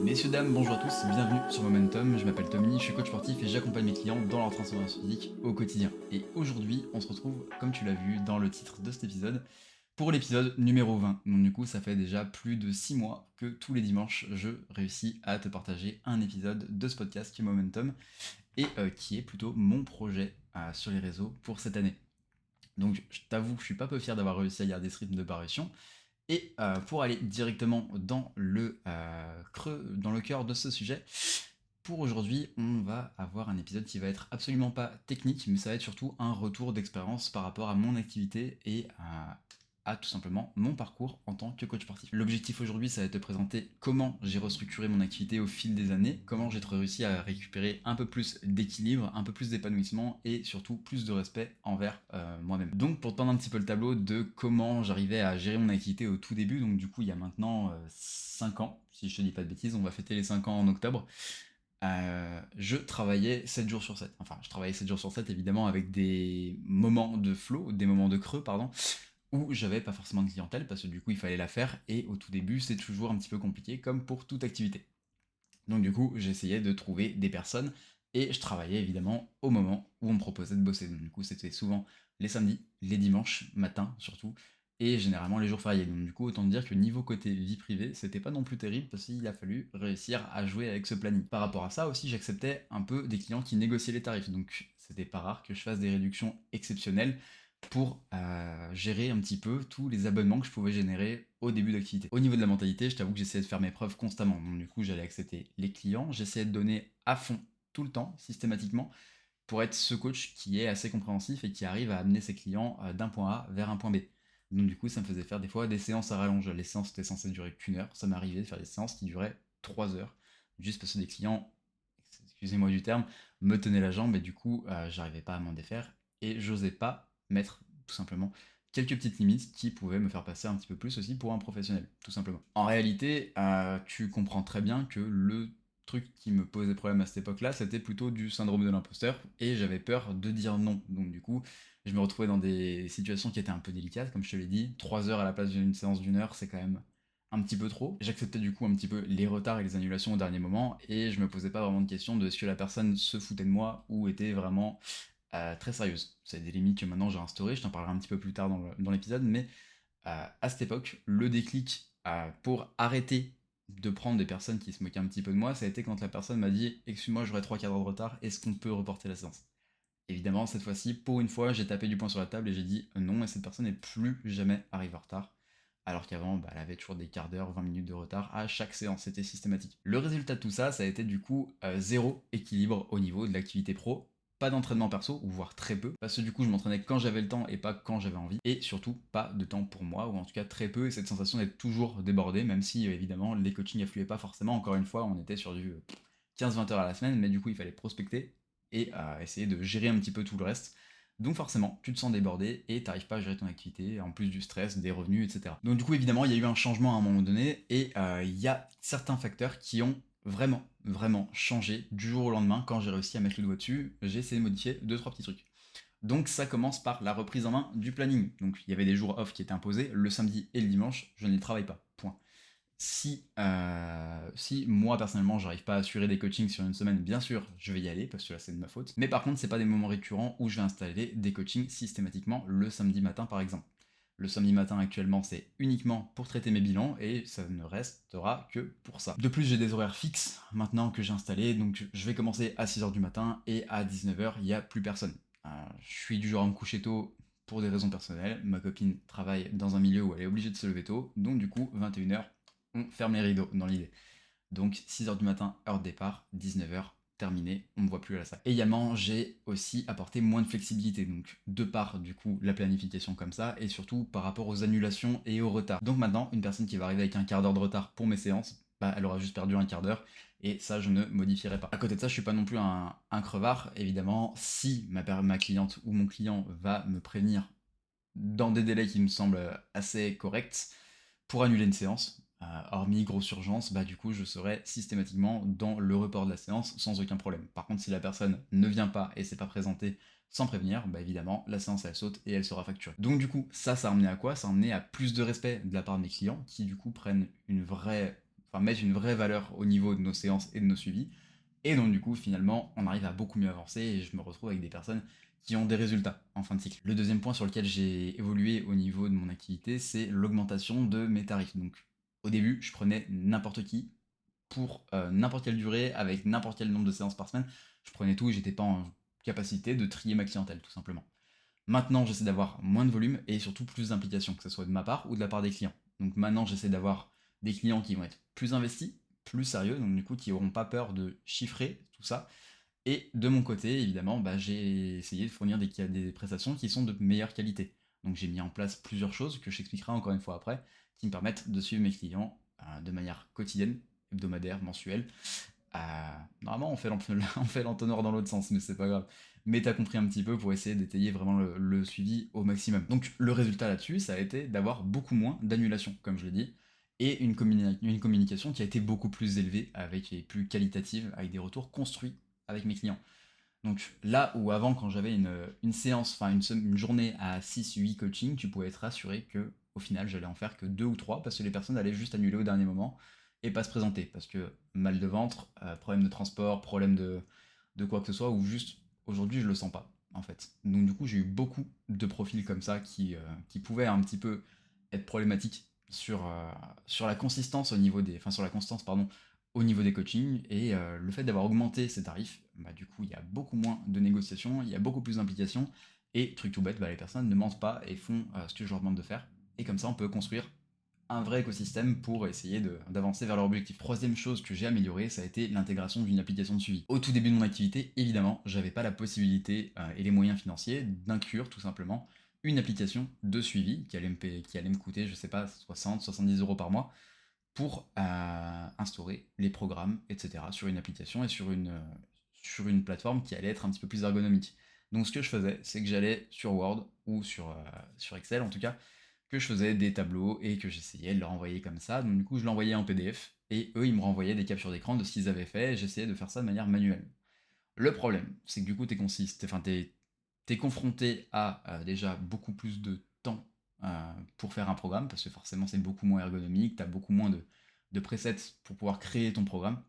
Messieurs, dames, bonjour à tous, bienvenue sur Momentum, je m'appelle Tommy, je suis coach sportif et j'accompagne mes clients dans leur transformation physique au quotidien. Et aujourd'hui, on se retrouve, comme tu l'as vu dans le titre de cet épisode, pour l'épisode numéro 20. Donc du coup, ça fait déjà plus de 6 mois que tous les dimanches, je réussis à te partager un épisode de ce podcast qui est Momentum et qui est plutôt mon projet sur les réseaux pour cette année. Donc je t'avoue que je suis pas peu fier d'avoir réussi à garder ce rythme de parution, et pour aller directement dans le creux, dans le cœur de ce sujet, pour aujourd'hui, on va avoir un épisode qui va être absolument pas technique, mais ça va être surtout un retour d'expérience par rapport à mon activité et à tout simplement mon parcours en tant que coach sportif. L'objectif aujourd'hui, ça va être de te présenter comment j'ai restructuré mon activité au fil des années, comment j'ai réussi à récupérer un peu plus d'équilibre, un peu plus d'épanouissement et surtout plus de respect envers moi-même. Donc pour te peindre un petit peu le tableau de comment j'arrivais à gérer mon activité au tout début, donc du coup il y a maintenant 5 ans, si je te dis pas de bêtises, on va fêter les 5 ans en octobre. Je travaillais 7 jours sur 7. Enfin, je travaillais 7 jours sur 7, évidemment, avec des moments de flow, des moments de creux, pardon, où j'avais pas forcément de clientèle, parce que du coup, il fallait la faire, et au tout début, c'est toujours un petit peu compliqué, comme pour toute activité. Donc du coup, j'essayais de trouver des personnes, et je travaillais évidemment au moment où on me proposait de bosser. Donc du coup, c'était souvent les samedis, les dimanches, matin surtout, et généralement les jours fériés. Donc du coup, autant dire que niveau côté vie privée, c'était pas non plus terrible parce qu'il a fallu réussir à jouer avec ce planning. Par rapport à ça aussi, j'acceptais un peu des clients qui négociaient les tarifs. Donc c'était pas rare que je fasse des réductions exceptionnelles pour gérer un petit peu tous les abonnements que je pouvais générer au début d'activité. Au niveau de la mentalité, je t'avoue que j'essayais de faire mes preuves constamment. Donc du coup, j'allais accepter les clients, j'essayais de donner à fond tout le temps, systématiquement, pour être ce coach qui est assez compréhensif et qui arrive à amener ses clients d'un point A vers un point B. Donc du coup, ça me faisait faire des fois des séances à rallonge. Les séances étaient censées durer qu'une heure, ça m'arrivait de faire des séances qui duraient 3 heures, juste parce que des clients, excusez-moi du terme, me tenaient la jambe et du coup, j'arrivais pas à m'en défaire et j'osais pas mettre tout simplement quelques petites limites qui pouvaient me faire passer un petit peu plus aussi pour un professionnel, tout simplement. En réalité, tu comprends très bien que le truc qui me posait problème à cette époque-là, c'était plutôt du syndrome de l'imposteur, et j'avais peur de dire non. Donc du coup, je me retrouvais dans des situations qui étaient un peu délicates, comme je te l'ai dit, 3 heures à la place d'une séance d'une heure, c'est quand même un petit peu trop. J'acceptais du coup un petit peu les retards et les annulations au dernier moment, et je me posais pas vraiment de questions de est-ce que la personne se foutait de moi ou était vraiment très sérieuse. C'est des limites que maintenant j'ai instaurées, je t'en parlerai un petit peu plus tard dans l'épisode, mais à cette époque, le déclic pour arrêter de prendre des personnes qui se moquaient un petit peu de moi, ça a été quand la personne m'a dit excuse-moi, j'aurai 3 quarts d'heure de retard, est-ce qu'on peut reporter la séance? Évidemment, cette fois-ci, pour une fois, j'ai tapé du poing sur la table et j'ai dit non, et cette personne n'est plus jamais arrivée en retard. Alors qu'avant, bah, elle avait toujours des quarts d'heure, 20 minutes de retard à chaque séance, c'était systématique. Le résultat de tout ça, ça a été du coup zéro équilibre au niveau de l'activité pro, pas d'entraînement perso, ou voire très peu, parce que du coup je m'entraînais quand j'avais le temps et pas quand j'avais envie, et surtout pas de temps pour moi, ou en tout cas très peu, et cette sensation d'être toujours débordé, même si évidemment les coachings affluaient pas forcément, encore une fois on était sur du 15-20 heures à la semaine, mais du coup il fallait prospecter, et essayer de gérer un petit peu tout le reste. Donc forcément, tu te sens débordé et t'arrives pas à gérer ton activité, en plus du stress, des revenus, etc. Donc du coup, évidemment, il y a eu un changement à un moment donné, et il y a certains facteurs qui ont vraiment changé du jour au lendemain quand j'ai réussi à mettre le doigt dessus. J'ai essayé de modifier deux trois petits trucs. Donc ça commence par la reprise en main du planning. Donc il y avait des jours off qui étaient imposés, le samedi et le dimanche, je ne les travaille pas. Point. Si moi personnellement j'arrive pas à assurer des coachings sur une semaine, bien sûr je vais y aller parce que là c'est de ma faute. Mais par contre c'est pas des moments récurrents où je vais installer des coachings systématiquement le samedi matin par exemple. Le samedi matin actuellement c'est uniquement pour traiter mes bilans et ça ne restera que pour ça. De plus j'ai des horaires fixes maintenant que j'ai installé, donc je vais commencer à 6 heures du matin et à 19 heures il n'y a plus personne. Je suis du genre à me coucher tôt pour des raisons personnelles, ma copine travaille dans un milieu où elle est obligée de se lever tôt, donc du coup 21 heures on ferme les rideaux dans l'idée. Donc 6 heures du matin, heure de départ, 19 heures, terminé, on ne me voit plus à la salle. Et également, j'ai aussi apporté moins de flexibilité, donc de par du coup la planification comme ça, et surtout par rapport aux annulations et aux retards. Donc maintenant, une personne qui va arriver avec un quart d'heure de retard pour mes séances, bah, elle aura juste perdu un quart d'heure, et ça je ne modifierai pas. À côté de ça, je suis pas non plus un crevard, évidemment, si ma cliente ou mon client va me prévenir dans des délais qui me semblent assez corrects pour annuler une séance. Hormis grosse urgence, bah du coup je serai systématiquement dans le report de la séance sans aucun problème. Par contre si la personne ne vient pas et s'est pas présentée sans prévenir, bah évidemment la séance elle saute et elle sera facturée. Donc du coup ça a amené à quoi? Ça a amené à plus de respect de la part de mes clients qui du coup prennent enfin mettre une vraie valeur au niveau de nos séances et de nos suivis. Et donc du coup, finalement, on arrive à beaucoup mieux avancer et je me retrouve avec des personnes qui ont des résultats en fin de cycle. Le deuxième point sur lequel j'ai évolué au niveau de mon activité, c'est l'augmentation de mes tarifs. Donc au début, je prenais n'importe qui pour n'importe quelle durée, avec n'importe quel nombre de séances par semaine. Je prenais tout et j'étais pas en capacité de trier ma clientèle, tout simplement. Maintenant, j'essaie d'avoir moins de volume et surtout plus d'implication, que ce soit de ma part ou de la part des clients. Donc maintenant, j'essaie d'avoir des clients qui vont être plus investis, plus sérieux, donc du coup qui n'auront pas peur de chiffrer tout ça. Et de mon côté, évidemment, j'ai essayé de fournir des prestations qui sont de meilleure qualité. Donc j'ai mis en place plusieurs choses que je t'expliquerai encore une fois après, qui me permettent de suivre mes clients de manière quotidienne, hebdomadaire, mensuelle. Normalement, on fait l'entonnoir dans l'autre sens, mais c'est pas grave. Mais t'as compris un petit peu pour essayer d'étayer vraiment le suivi au maximum. Donc le résultat là-dessus, ça a été d'avoir beaucoup moins d'annulations, comme je l'ai dit, et une communication qui a été beaucoup plus élevée, avec et plus qualitative, avec des retours construits avec mes clients. Donc là où avant, quand j'avais une séance, enfin une journée à 6-8 coaching, tu pouvais être rassuré que au final, j'allais en faire que 2 ou 3 parce que les personnes allaient juste annuler au dernier moment et pas se présenter. Parce que mal de ventre, problème de transport, problème de quoi que ce soit, ou juste aujourd'hui, je le sens pas, en fait. Donc du coup, j'ai eu beaucoup de profils comme ça qui pouvaient un petit peu être problématiques sur la consistance au niveau des. Enfin, sur la constance, pardon, au niveau des coachings et le fait d'avoir augmenté ces tarifs, du coup il y a beaucoup moins de négociations, il y a beaucoup plus d'implications et truc tout bête, les personnes ne mentent pas et font ce que je leur demande de faire et comme ça on peut construire un vrai écosystème pour essayer d'avancer vers leur objectif. Troisième chose que j'ai améliorée, ça a été l'intégration d'une application de suivi. Au tout début de mon activité, évidemment, j'avais pas la possibilité et les moyens financiers d'inclure tout simplement une application de suivi qui allait me coûter, je sais pas, 60-70 € par mois pour instaurer les programmes, etc. sur une application et sur une plateforme qui allait être un petit peu plus ergonomique. Donc ce que je faisais, c'est que j'allais sur Word ou sur Excel en tout cas, que je faisais des tableaux et que j'essayais de leur envoyer comme ça. Donc du coup, je l'envoyais en PDF et eux, ils me renvoyaient des captures d'écran de ce qu'ils avaient fait et j'essayais de faire ça de manière manuelle. Le problème, c'est que du coup, t'es confronté à déjà beaucoup plus de temps pour faire un programme, parce que forcément c'est beaucoup moins ergonomique, t'as beaucoup moins de presets pour pouvoir créer ton programme.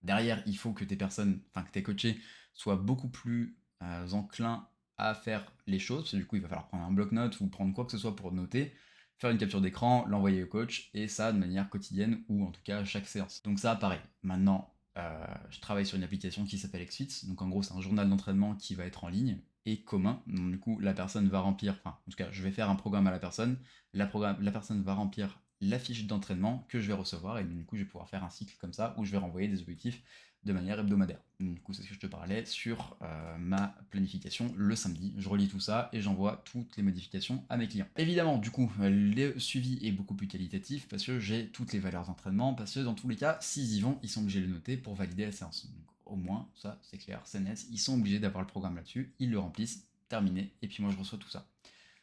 Derrière, il faut que que tes coachés soient beaucoup plus enclins à faire les choses, parce que du coup, il va falloir prendre un bloc-notes ou prendre quoi que ce soit pour noter, faire une capture d'écran, l'envoyer au coach, et ça de manière quotidienne ou en tout cas à chaque séance. Donc ça, pareil. Maintenant, je travaille sur une application qui s'appelle XFIT, donc en gros, c'est un journal d'entraînement qui va être en ligne et commun. Donc du coup, la personne va remplir, enfin, en tout cas, je vais faire un programme à la personne, la personne va remplir la fiche d'entraînement que je vais recevoir et du coup je vais pouvoir faire un cycle comme ça où je vais renvoyer des objectifs de manière hebdomadaire. Donc, du coup c'est ce que je te parlais sur ma planification le samedi. Je relis tout ça et j'envoie toutes les modifications à mes clients. Évidemment du coup le suivi est beaucoup plus qualitatif parce que j'ai toutes les valeurs d'entraînement, parce que dans tous les cas s'ils y vont ils sont obligés de le noter pour valider la séance. Donc, au moins ça c'est clair, c'est net, ils sont obligés d'avoir le programme là-dessus, ils le remplissent, terminé, et puis moi je reçois tout ça.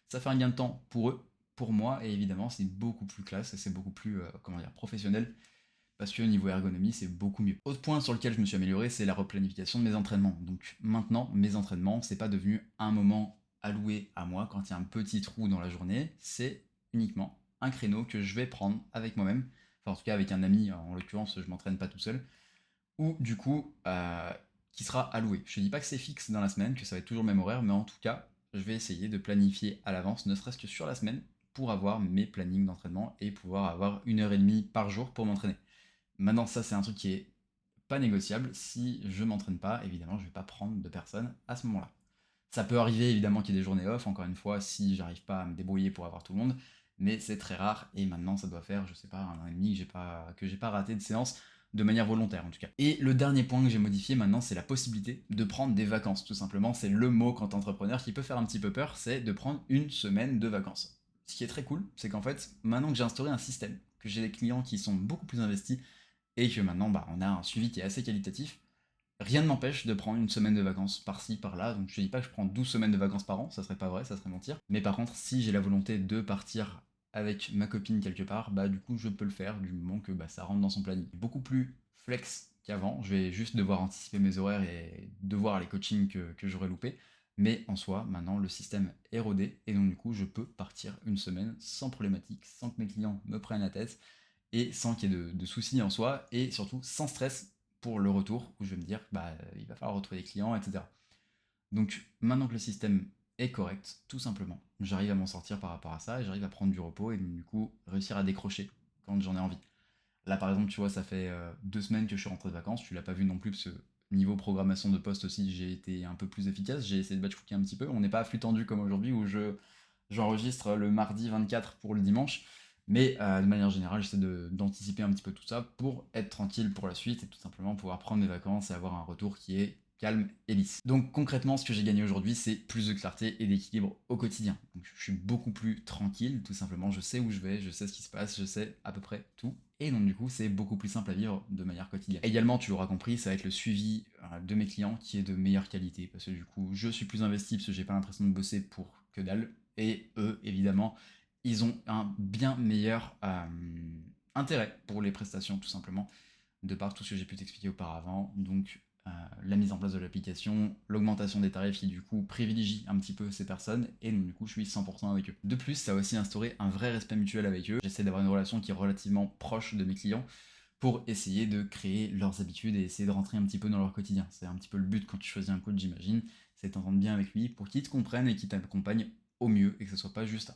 Ça fait un gain de temps pour eux, pour moi, et évidemment, c'est beaucoup plus classe et c'est beaucoup plus professionnel parce que niveau ergonomie, c'est beaucoup mieux. Autre point sur lequel je me suis amélioré, c'est la replanification de mes entraînements. Donc maintenant, mes entraînements, c'est pas devenu un moment alloué à moi quand il y a un petit trou dans la journée, c'est uniquement un créneau que je vais prendre avec moi-même, enfin en tout cas avec un ami, en l'occurrence, je m'entraîne pas tout seul, ou du coup, qui sera alloué. Je te dis pas que c'est fixe dans la semaine, que ça va être toujours le même horaire, mais en tout cas, je vais essayer de planifier à l'avance, ne serait-ce que sur la semaine, pour avoir mes plannings d'entraînement et pouvoir avoir 1 heure et demie par jour pour m'entraîner. Maintenant, ça, c'est un truc qui est pas négociable. Si je m'entraîne pas, évidemment, je vais pas prendre de personnes à ce moment-là. Ça peut arriver, évidemment, qu'il y ait des journées off, encore une fois, si j'arrive pas à me débrouiller pour avoir tout le monde, mais c'est très rare, et maintenant, ça doit faire, je sais pas, 1 an et demi que j'ai pas raté de séance de manière volontaire, en tout cas. Et le dernier point que j'ai modifié maintenant, c'est la possibilité de prendre des vacances, tout simplement. C'est le mot quand entrepreneur qui peut faire un petit peu peur, c'est de prendre une semaine de vacances. Ce qui est très cool, c'est qu'en fait, maintenant que j'ai instauré un système, que j'ai des clients qui sont beaucoup plus investis, et que maintenant, on a un suivi qui est assez qualitatif, rien ne m'empêche de prendre une semaine de vacances par-ci, par-là. Donc je te dis pas que je prends 12 semaines de vacances par an, ça serait pas vrai, ça serait mentir. Mais par contre, si j'ai la volonté de partir avec ma copine quelque part, du coup je peux le faire du moment que ça rentre dans son planning. Beaucoup plus flex qu'avant, je vais juste devoir anticiper mes horaires et devoir les coachings que j'aurais loupés. Mais en soi, maintenant le système est rodé et donc du coup je peux partir une semaine sans problématique, sans que mes clients me prennent la tête et sans qu'il y ait de soucis en soi, et surtout sans stress pour le retour, où je vais me dire, il va falloir retrouver des clients, etc. Donc maintenant que le système est correct, tout simplement, j'arrive à m'en sortir par rapport à ça, et j'arrive à prendre du repos, et donc, du coup réussir à décrocher quand j'en ai envie. Là par exemple, tu vois, ça fait 2 semaines que je suis rentré de vacances, tu l'as pas vu non plus, parce que niveau programmation de poste aussi, j'ai été un peu plus efficace, j'ai essayé de batch cooker un petit peu, on n'est pas à flux tendu comme aujourd'hui, où j'enregistre le mardi 24 pour le dimanche, mais de manière générale, j'essaie d'anticiper un petit peu tout ça pour être tranquille pour la suite et tout simplement pouvoir prendre mes vacances et avoir un retour qui est calme et lisse. Donc concrètement, ce que j'ai gagné aujourd'hui, c'est plus de clarté et d'équilibre au quotidien. Donc je suis beaucoup plus tranquille, tout simplement, je sais où je vais, je sais ce qui se passe, je sais à peu près tout. Et donc du coup, c'est beaucoup plus simple à vivre de manière quotidienne. Également, tu l'auras compris, ça va être le suivi de mes clients qui est de meilleure qualité, parce que du coup, je suis plus investi parce que j'ai pas l'impression de bosser pour que dalle, et eux, évidemment, ils ont un bien meilleur intérêt pour les prestations, tout simplement, de par tout ce que j'ai pu t'expliquer auparavant. Donc, la mise en place de l'application, l'augmentation des tarifs qui, du coup, privilégie un petit peu ces personnes, et donc, du coup, je suis 100% avec eux. De plus, ça a aussi instauré un vrai respect mutuel avec eux. J'essaie d'avoir une relation qui est relativement proche de mes clients pour essayer de créer leurs habitudes et essayer de rentrer un petit peu dans leur quotidien. C'est un petit peu le but quand tu choisis un coach, j'imagine, c'est de t'entendre bien avec lui pour qu'il te comprenne et qu'il t'accompagne au mieux et que ce soit pas juste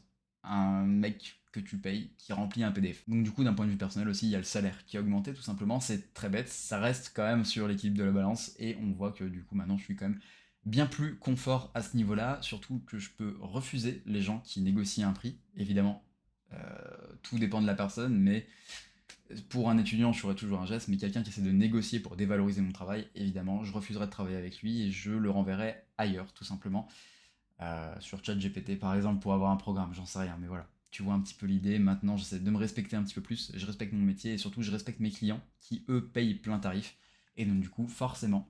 un mec que tu payes qui remplit un PDF. Donc du coup, d'un point de vue personnel aussi, il y a le salaire qui a augmenté tout simplement, c'est très bête, ça reste quand même sur l'équilibre de la balance et on voit que du coup maintenant je suis quand même bien plus confort à ce niveau-là, surtout que je peux refuser les gens qui négocient un prix, évidemment. Tout dépend de la personne, mais pour un étudiant, je ferai toujours un geste, mais quelqu'un qui essaie de négocier pour dévaloriser mon travail, évidemment, je refuserai de travailler avec lui et je le renverrai ailleurs, tout simplement. Sur ChatGPT, par exemple, pour avoir un programme, j'en sais rien, mais voilà. Tu vois un petit peu l'idée. Maintenant, j'essaie de me respecter un petit peu plus. Je respecte mon métier et surtout, je respecte mes clients qui, eux, payent plein tarif. Et donc, du coup, forcément,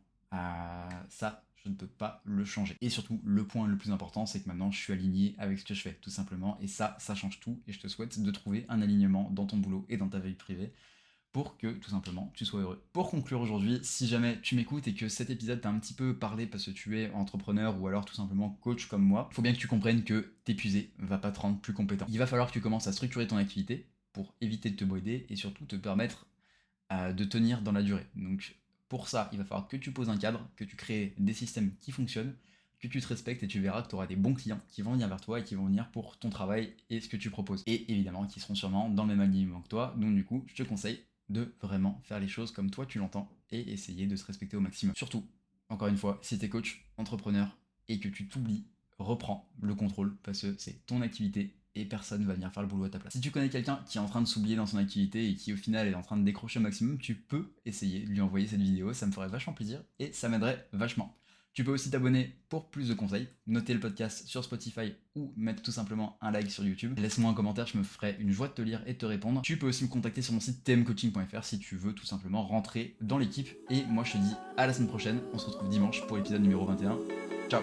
ça, je ne peux pas le changer. Et surtout, le point le plus important, c'est que maintenant, je suis aligné avec ce que je fais, tout simplement. Et ça change tout. Et je te souhaite de trouver un alignement dans ton boulot et dans ta vie privée pour que tout simplement tu sois heureux. Pour conclure aujourd'hui, si jamais tu m'écoutes et que cet épisode t'a un petit peu parlé parce que tu es entrepreneur ou alors tout simplement coach comme moi, faut bien que tu comprennes que t'épuiser va pas te rendre plus compétent. Il va falloir que tu commences à structurer ton activité pour éviter de te brider et surtout te permettre de tenir dans la durée. Donc pour ça, il va falloir que tu poses un cadre, que tu crées des systèmes qui fonctionnent, que tu te respectes et tu verras que tu auras des bons clients qui vont venir vers toi et qui vont venir pour ton travail et ce que tu proposes. Et évidemment, qui seront sûrement dans le même alignement que toi. Donc du coup, je te conseille de vraiment faire les choses comme toi tu l'entends et essayer de se respecter au maximum. Surtout, encore une fois, si tu es coach, entrepreneur et que tu t'oublies, reprends le contrôle parce que c'est ton activité et personne va venir faire le boulot à ta place. Si tu connais quelqu'un qui est en train de s'oublier dans son activité et qui au final est en train de décrocher au maximum, tu peux essayer de lui envoyer cette vidéo, ça me ferait vachement plaisir et ça m'aiderait vachement. Tu peux aussi t'abonner pour plus de conseils, noter le podcast sur Spotify ou mettre tout simplement un like sur YouTube. Laisse-moi un commentaire, je me ferai une joie de te lire et de te répondre. Tu peux aussi me contacter sur mon site tmcoaching.fr si tu veux tout simplement rentrer dans l'équipe. Et moi je te dis à la semaine prochaine, on se retrouve dimanche pour l'épisode numéro 21. Ciao.